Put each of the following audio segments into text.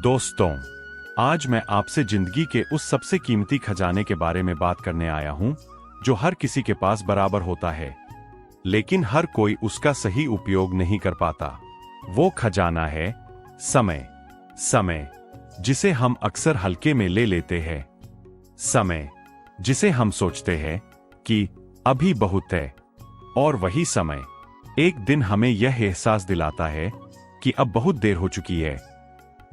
दोस्तों, आज मैं आपसे जिंदगी के उस सबसे कीमती खजाने के बारे में बात करने आया हूं जो हर किसी के पास बराबर होता है, लेकिन हर कोई उसका सही उपयोग नहीं कर पाता। वो खजाना है समय। समय जिसे हम अक्सर हल्के में ले लेते हैं। समय जिसे हम सोचते हैं कि अभी बहुत है, और वही समय एक दिन हमें यह एहसास दिलाता है कि अब बहुत देर हो चुकी है।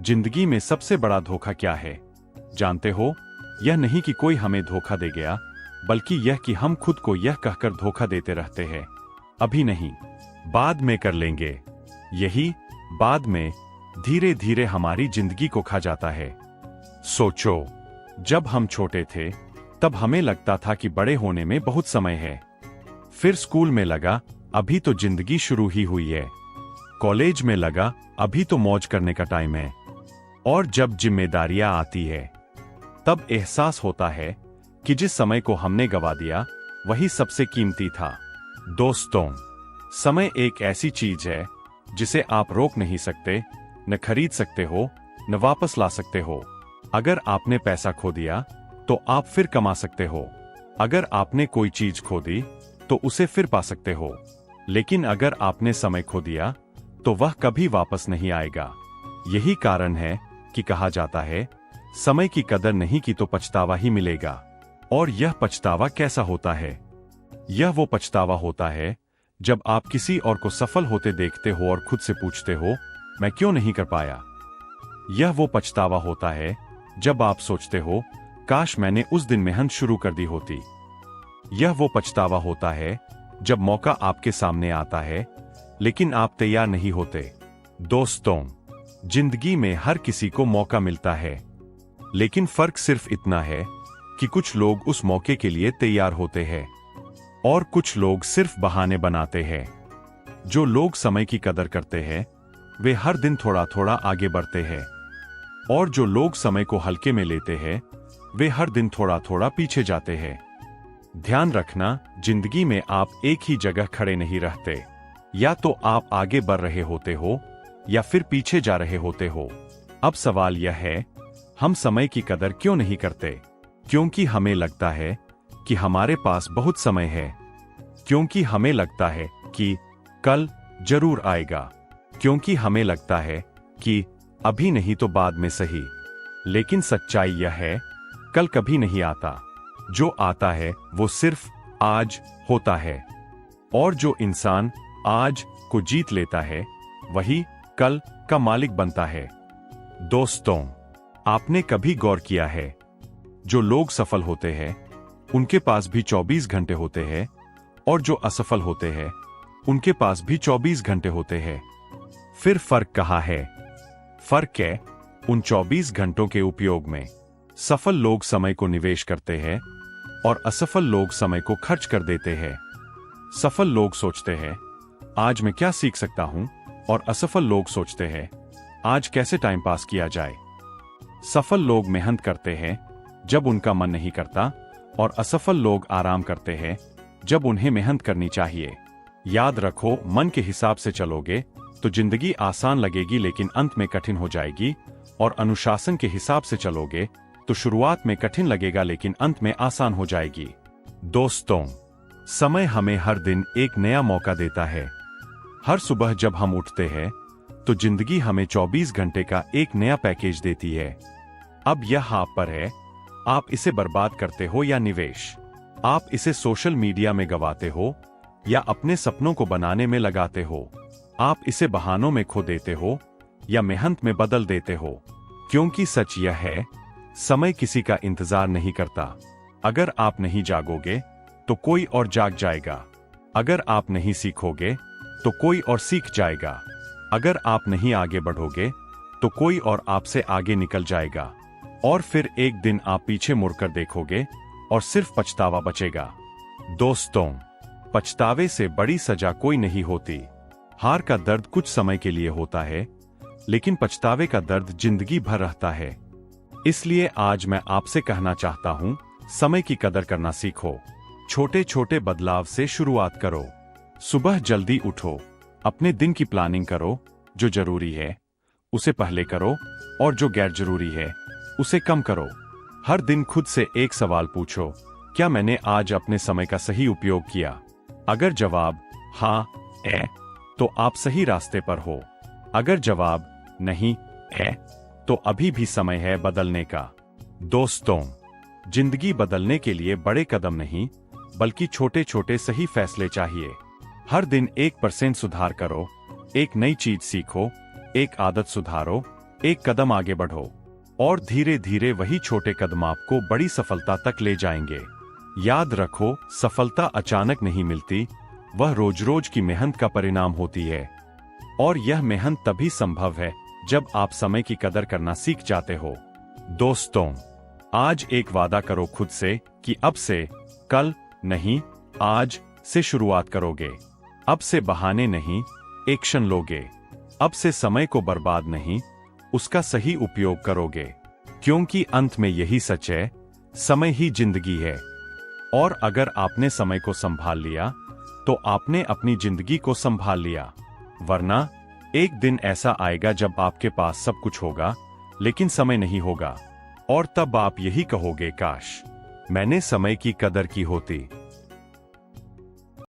जिंदगी में सबसे बड़ा धोखा क्या है, जानते हो? यह नहीं कि कोई हमें धोखा दे गया, बल्कि यह कि हम खुद को यह कहकर धोखा देते रहते हैं, अभी नहीं, बाद में कर लेंगे। यही बाद में धीरे धीरे हमारी जिंदगी को खा जाता है। सोचो, जब हम छोटे थे तब हमें लगता था कि बड़े होने में बहुत समय है। फिर स्कूल में लगा अभी तो जिंदगी शुरू ही हुई है। कॉलेज में लगा अभी तो मौज करने का टाइम है। और जब जिम्मेदारियां आती है तब एहसास होता है कि जिस समय को हमने गवा दिया वही सबसे कीमती था। दोस्तों, समय एक ऐसी चीज है जिसे आप रोक नहीं सकते, न खरीद सकते हो, न वापस ला सकते हो। अगर आपने पैसा खो दिया तो आप फिर कमा सकते हो। अगर आपने कोई चीज खो दी तो उसे फिर पा सकते हो। लेकिन अगर आपने समय खो दिया तो वह कभी वापस नहीं आएगा। यही कारण है कि कहा जाता है, समय की कदर नहीं की तो पछतावा ही मिलेगा। और यह पछतावा कैसा होता है? यह वो पछतावा होता है जब आप किसी और को सफल होते देखते हो और खुद से पूछते हो, मैं क्यों नहीं कर पाया। यह वो पछतावा होता है जब आप सोचते हो, काश मैंने उस दिन मेहनत शुरू कर दी होती। यह वो पछतावा होता है जब मौका आपके सामने आता है लेकिन आप तैयार नहीं होते। दोस्तों, जिंदगी में हर किसी को मौका मिलता है, लेकिन फर्क सिर्फ इतना है कि कुछ लोग उस मौके के लिए तैयार होते हैं और कुछ लोग सिर्फ बहाने बनाते हैं। जो लोग समय की कदर करते हैं वे हर दिन थोड़ा थोड़ा आगे बढ़ते हैं, और जो लोग समय को हल्के में लेते हैं वे हर दिन थोड़ा थोड़ा पीछे जाते हैं। ध्यान रखना, जिंदगी में आप एक ही जगह खड़े नहीं रहते। या तो आप आगे बढ़ रहे होते हो या फिर पीछे जा रहे होते हो। अब सवाल यह है, हम समय की कदर क्यों नहीं करते? क्योंकि हमें लगता है कि हमारे पास बहुत समय है। क्योंकि हमें लगता है कि कल जरूर आएगा। क्योंकि हमें लगता है कि अभी नहीं तो बाद में सही। लेकिन सच्चाई यह है, कल कभी नहीं आता। जो आता है वो सिर्फ आज होता है। और जो इंसान आज को जीत लेता है वही कल का मालिक बनता है। दोस्तों, आपने कभी गौर किया है, जो लोग सफल होते हैं उनके पास भी 24 घंटे होते हैं, और जो असफल होते हैं उनके पास भी 24 घंटे होते हैं। फिर फर्क कहाँ है? फर्क है उन 24 घंटों के उपयोग में। सफल लोग समय को निवेश करते हैं और असफल लोग समय को खर्च कर देते हैं। सफल लोग सोचते हैं, आज मैं क्या सीख सकता हूं, और असफल लोग सोचते हैं, आज कैसे टाइम पास किया जाए। सफल लोग मेहनत करते हैं जब उनका मन नहीं करता, और असफल लोग आराम करते हैं जब उन्हें मेहनत करनी चाहिए। याद रखो, मन के हिसाब से चलोगे तो जिंदगी आसान लगेगी लेकिन अंत में कठिन हो जाएगी, और अनुशासन के हिसाब से चलोगे तो शुरुआत में कठिन लगेगा लेकिन अंत में आसान हो जाएगी। दोस्तों, समय हमें हर दिन एक नया मौका देता है। हर सुबह जब हम उठते हैं तो जिंदगी हमें 24 घंटे का एक नया पैकेज देती है। अब यह आप पर है, आप इसे बर्बाद करते हो या निवेश। आप इसे सोशल मीडिया में गवाते हो या अपने सपनों को बनाने में लगाते हो। आप इसे बहानों में खो देते हो या मेहनत में बदल देते हो। क्योंकि सच यह है, समय किसी का इंतजार नहीं करता। अगर आप नहीं जागोगे तो कोई और जाग जाएगा। अगर आप नहीं सीखोगे तो कोई और सीख जाएगा। अगर आप नहीं आगे बढ़ोगे तो कोई और आपसे आगे निकल जाएगा। और फिर एक दिन आप पीछे मुड़कर देखोगे और सिर्फ पछतावा बचेगा। दोस्तों, पछतावे से बड़ी सजा कोई नहीं होती। हार का दर्द कुछ समय के लिए होता है, लेकिन पछतावे का दर्द जिंदगी भर रहता है। इसलिए आज मैं आपसे कहना चाहता हूं, समय की कदर करना सीखो। छोटे छोटे बदलाव से शुरुआत करो। सुबह जल्दी उठो, अपने दिन की प्लानिंग करो। जो जरूरी है उसे पहले करो, और जो गैर जरूरी है उसे कम करो। हर दिन खुद से एक सवाल पूछो, क्या मैंने आज अपने समय का सही उपयोग किया? अगर जवाब हाँ है तो आप सही रास्ते पर हो। अगर जवाब नहीं है तो अभी भी समय है बदलने का। दोस्तों, जिंदगी बदलने के लिए बड़े कदम नहीं बल्कि छोटे छोटे सही फैसले चाहिए। हर दिन 1% सुधार करो, एक नई चीज सीखो, एक आदत सुधारो, एक कदम आगे बढ़ो और धीरे धीरे वही छोटे कदम आपको बड़ी सफलता तक ले जाएंगे। याद रखो, सफलता अचानक नहीं मिलती, वह रोज रोज की मेहनत का परिणाम होती है। और यह मेहनत तभी संभव है जब आप समय की कदर करना सीख जाते हो। दोस्तों, आज एक वादा करो खुद से कि अब से, कल नहीं, आज से शुरुआत करोगे। अब से बहाने नहीं, एक्शन लोगे। अब से समय को बर्बाद नहीं, उसका सही उपयोग करोगे। क्योंकि अंत में यही सच है, समय ही जिंदगी है। और अगर आपने समय को संभाल लिया तो आपने अपनी जिंदगी को संभाल लिया। वरना एक दिन ऐसा आएगा जब आपके पास सब कुछ होगा लेकिन समय नहीं होगा, और तब आप यही कहोगे, काश मैंने समय की कदर की होती।